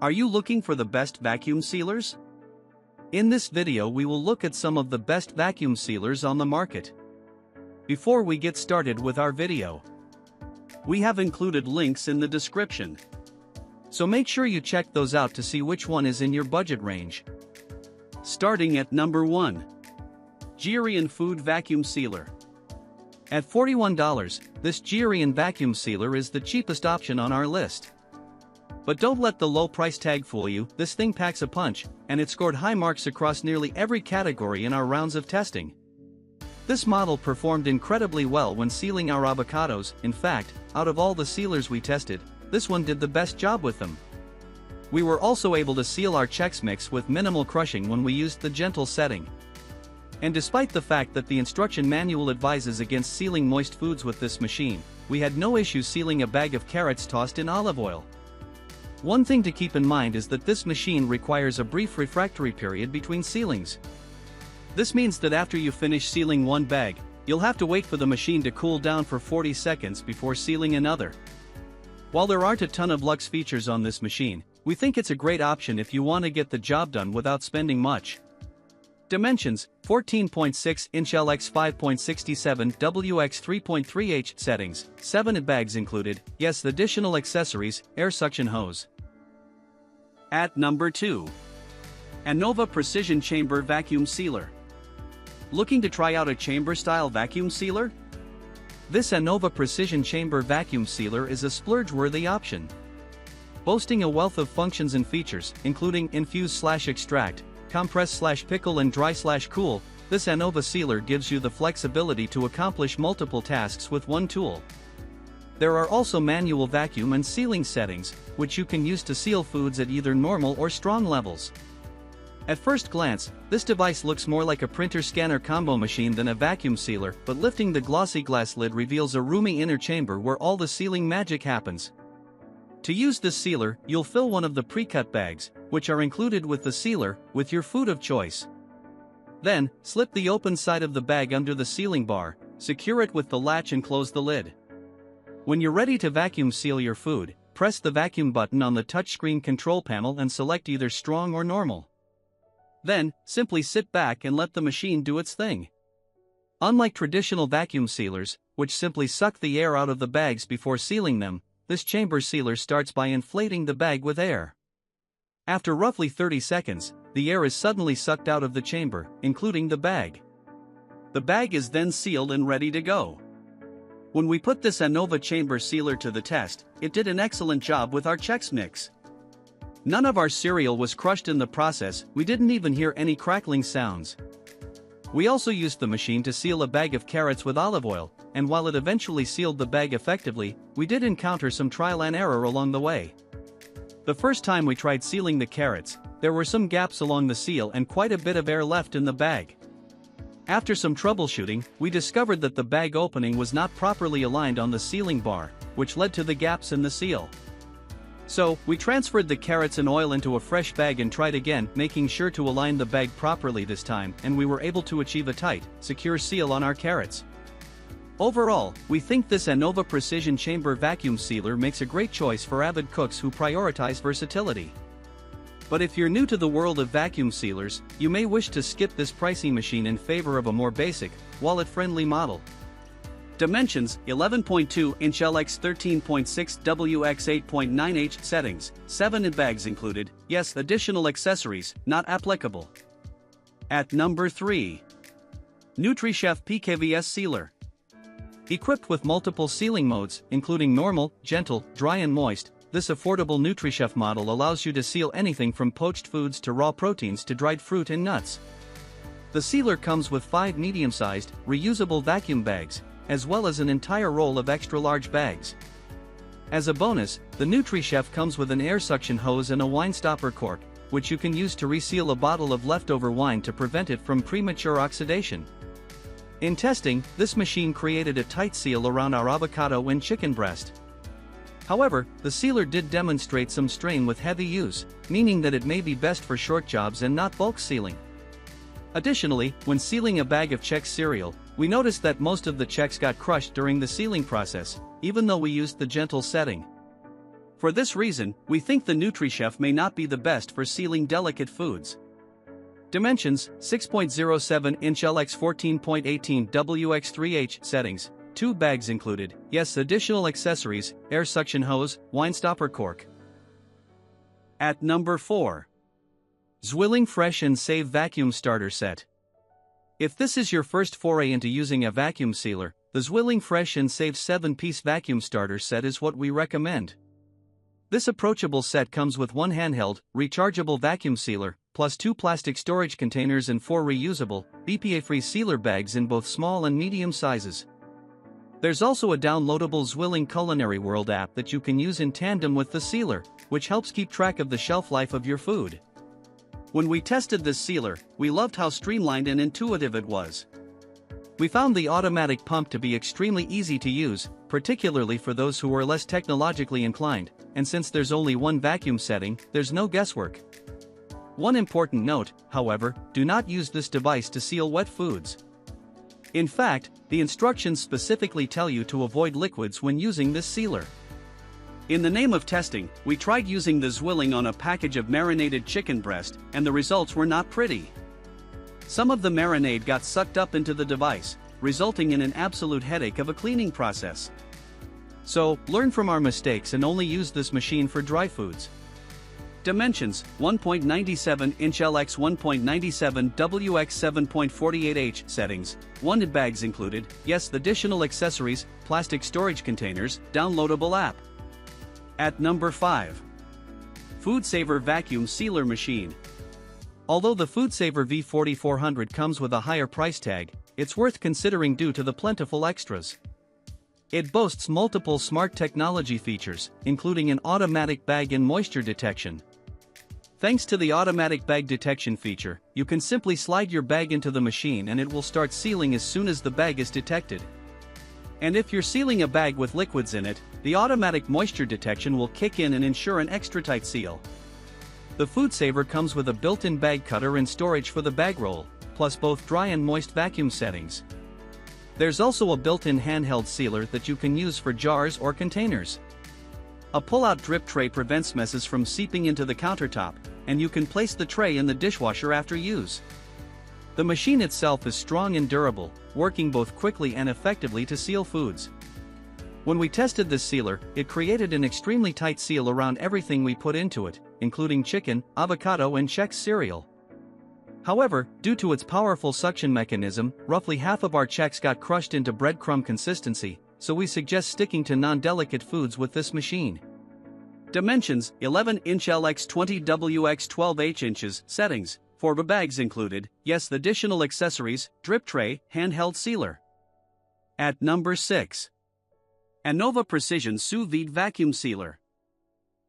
Are you looking for the best vacuum sealers? In this video we will look at some of the best vacuum sealers on the market. Before we get started with our video, we have included links in the description. So make sure you check those out to see which one is in your budget range. Starting at number 1. Geryon Food Vacuum Sealer. At $41, this Geryon vacuum sealer is the cheapest option on our list. But don't let the low price tag fool you, this thing packs a punch, and it scored high marks across nearly every category in our rounds of testing. This model performed incredibly well when sealing our avocados. In fact, out of all the sealers we tested, this one did the best job with them. We were also able to seal our Chex Mix with minimal crushing when we used the gentle setting. And despite the fact that the instruction manual advises against sealing moist foods with this machine, we had no issue sealing a bag of carrots tossed in olive oil. One thing to keep in mind is that this machine requires a brief refractory period between sealings. This means that after you finish sealing one bag, you'll have to wait for the machine to cool down for 40 seconds before sealing another. While there aren't a ton of luxe features on this machine, we think it's a great option if you want to get the job done without spending much. Dimensions: 14.6-inch LX 5.67 WX 3.3H. Settings: 7 bags included, yes, additional accessories, air suction hose. At number 2. Anova Precision Chamber Vacuum Sealer. Looking to try out a chamber-style vacuum sealer? This Anova Precision Chamber Vacuum Sealer is a splurge-worthy option. Boasting a wealth of functions and features, including infuse/extract, compress/pickle and dry/cool, this Anova sealer gives you the flexibility to accomplish multiple tasks with one tool. There are also manual vacuum and sealing settings, which you can use to seal foods at either normal or strong levels. At first glance, this device looks more like a printer-scanner combo machine than a vacuum sealer, but lifting the glossy glass lid reveals a roomy inner chamber where all the sealing magic happens. To use this sealer, you'll fill one of the pre-cut bags, which are included with the sealer, with your food of choice. Then, slip the open side of the bag under the sealing bar, secure it with the latch and close the lid. When you're ready to vacuum seal your food, press the vacuum button on the touchscreen control panel and select either strong or normal. Then, simply sit back and let the machine do its thing. Unlike traditional vacuum sealers, which simply suck the air out of the bags before sealing them, this chamber sealer starts by inflating the bag with air. After roughly 30 seconds, the air is suddenly sucked out of the chamber, including the bag. The bag is then sealed and ready to go. When we put this Anova chamber sealer to the test, it did an excellent job with our Chex Mix. None of our cereal was crushed in the process, we didn't even hear any crackling sounds. We also used the machine to seal a bag of carrots with olive oil, and while it eventually sealed the bag effectively, we did encounter some trial and error along the way. The first time we tried sealing the carrots, there were some gaps along the seal and quite a bit of air left in the bag. After some troubleshooting, we discovered that the bag opening was not properly aligned on the sealing bar, which led to the gaps in the seal. So, we transferred the carrots and oil into a fresh bag and tried again, making sure to align the bag properly this time, and we were able to achieve a tight, secure seal on our carrots. Overall, we think this Anova Precision Chamber Vacuum Sealer makes a great choice for avid cooks who prioritize versatility. But if you're new to the world of vacuum sealers, you may wish to skip this pricey machine in favor of a more basic, wallet-friendly model. Dimensions: 11.2-inch LX 13.6 WX 8.9H. Settings: 7 bags included, yes, additional accessories, not applicable. At number 3. NutriChef PKVS Sealer. Equipped with multiple sealing modes, including normal, gentle, dry and moist, this affordable NutriChef model allows you to seal anything from poached foods to raw proteins to dried fruit and nuts. The sealer comes with 5 medium-sized, reusable vacuum bags, as well as an entire roll of extra-large bags. As a bonus, the NutriChef comes with an air suction hose and a wine stopper cork, which you can use to reseal a bottle of leftover wine to prevent it from premature oxidation. In testing, this machine created a tight seal around our avocado and chicken breast. However, the sealer did demonstrate some strain with heavy use, meaning that it may be best for short jobs and not bulk sealing. Additionally, when sealing a bag of Chex cereal, we noticed that most of the Chex got crushed during the sealing process, even though we used the gentle setting. For this reason, we think the NutriChef may not be the best for sealing delicate foods. Dimensions: 6.07-inch LX 14.18 WX3H. Settings: 2 bags included. Yes. Additional accessories: air suction hose, wine stopper cork. At number 4. Zwilling Fresh and Save Vacuum Starter Set. If this is your first foray into using a vacuum sealer, the Zwilling Fresh and Save 7-piece vacuum starter set is what we recommend. This approachable set comes with 1 handheld, rechargeable vacuum sealer, plus 2 plastic storage containers and 4 reusable, BPA-free sealer bags in both small and medium sizes. There's also a downloadable Zwilling Culinary World app that you can use in tandem with the sealer, which helps keep track of the shelf life of your food. When we tested this sealer, we loved how streamlined and intuitive it was. We found the automatic pump to be extremely easy to use, particularly for those who are less technologically inclined, and since there's only 1 vacuum setting, there's no guesswork. One important note, however: do not use this device to seal wet foods. In fact, the instructions specifically tell you to avoid liquids when using this sealer. In the name of testing, we tried using the Zwilling on a package of marinated chicken breast, and the results were not pretty. Some of the marinade got sucked up into the device, resulting in an absolute headache of a cleaning process. So, learn from our mistakes and only use this machine for dry foods. Dimensions: 1.97-inch LX 1.97 WX 7.48H. Settings: 1 bags included. Yes. Additional accessories: plastic storage containers, downloadable app. At number 5. FoodSaver Vacuum Sealer Machine. Although the FoodSaver V4400 comes with a higher price tag, it's worth considering due to the plentiful extras. It boasts multiple smart technology features, including an automatic bag and moisture detection. Thanks to the automatic bag detection feature, you can simply slide your bag into the machine and it will start sealing as soon as the bag is detected. And if you're sealing a bag with liquids in it, the automatic moisture detection will kick in and ensure an extra tight seal. The FoodSaver comes with a built-in bag cutter and storage for the bag roll, plus both dry and moist vacuum settings. There's also a built-in handheld sealer that you can use for jars or containers. A pull-out drip tray prevents messes from seeping into the countertop, and you can place the tray in the dishwasher after use. The machine itself is strong and durable, working both quickly and effectively to seal foods. When we tested this sealer, it created an extremely tight seal around everything we put into it, including chicken, avocado and Chex cereal. However, due to its powerful suction mechanism, roughly half of our Chex got crushed into breadcrumb consistency, so we suggest sticking to non-delicate foods with this machine. Dimensions: 11-inch LX 20 WX 12H inches. Settings: 4 bags included. Yes. Additional accessories: drip tray, handheld sealer. At number 6. Anova Precision Sous Vide Vacuum Sealer.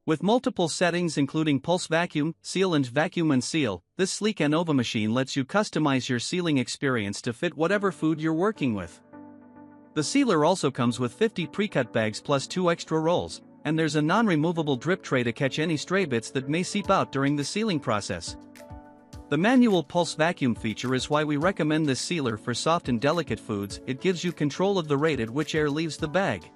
With multiple settings including pulse vacuum, seal and seal, this sleek Anova machine lets you customize your sealing experience to fit whatever food you're working with. The sealer also comes with 50 pre-cut bags plus 2 extra rolls, and there's a non-removable drip tray to catch any stray bits that may seep out during the sealing process. The manual pulse vacuum feature is why we recommend this sealer for soft and delicate foods. It gives you control of the rate at which air leaves the bag.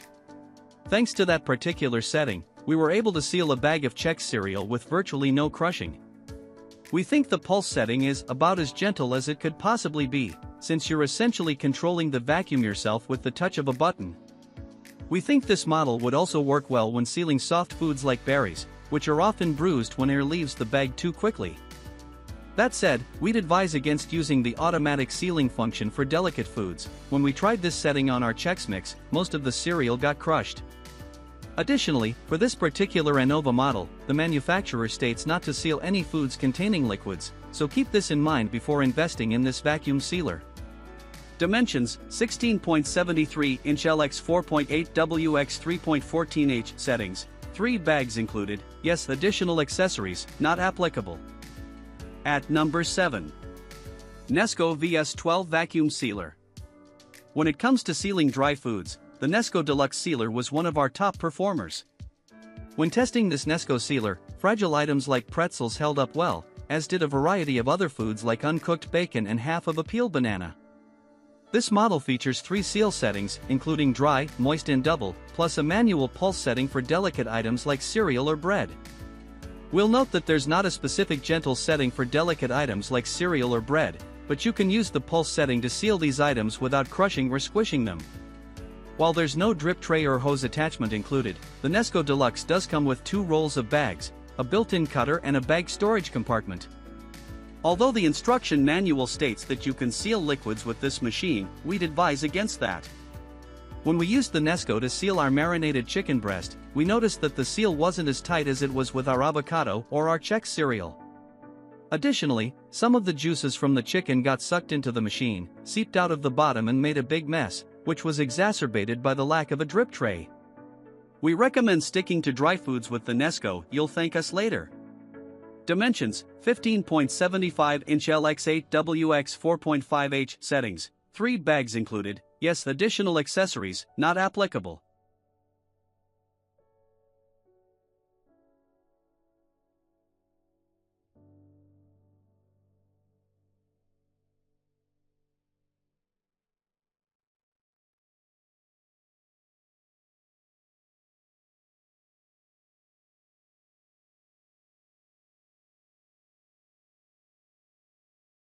Thanks to that particular setting, we were able to seal a bag of Chex cereal with virtually no crushing. We think the pulse setting is about as gentle as it could possibly be, since you're essentially controlling the vacuum yourself with the touch of a button. We think this model would also work well when sealing soft foods like berries, which are often bruised when air leaves the bag too quickly. That said, we'd advise against using the automatic sealing function for delicate foods. When we tried this setting on our Chex Mix, most of the cereal got crushed. Additionally, for this particular Anova model, the manufacturer states not to seal any foods containing liquids, so keep this in mind before investing in this vacuum sealer. Dimensions: 16.73-inch LX 4.8 WX 3.14H. Settings: 3 bags included. Yes. Additional accessories not applicable. At number 7. Nesco VS12 Vacuum Sealer. When it comes to sealing dry foods, the Nesco Deluxe Sealer was one of our top performers. When testing this Nesco sealer, fragile items like pretzels held up well, as did a variety of other foods like uncooked bacon and half of a peeled banana. This model features 3 seal settings, including dry, moist and double, plus a manual pulse setting for delicate items like cereal or bread. We'll note that there's not a specific gentle setting for delicate items like cereal or bread, but you can use the pulse setting to seal these items without crushing or squishing them. While there's no drip tray or hose attachment included, the Nesco Deluxe does come with 2 rolls of bags, a built-in cutter and a bag storage compartment. Although the instruction manual states that you can seal liquids with this machine, we'd advise against that. When we used the Nesco to seal our marinated chicken breast, we noticed that the seal wasn't as tight as it was with our avocado or our Chex cereal. Additionally, some of the juices from the chicken got sucked into the machine, seeped out of the bottom and made a big mess, which was exacerbated by the lack of a drip tray. We recommend sticking to dry foods with the Nesco. You'll thank us later. Dimensions: 15.75-inch LX8WX 4.5H. Settings: 3 bags included, yes, additional accessories not applicable.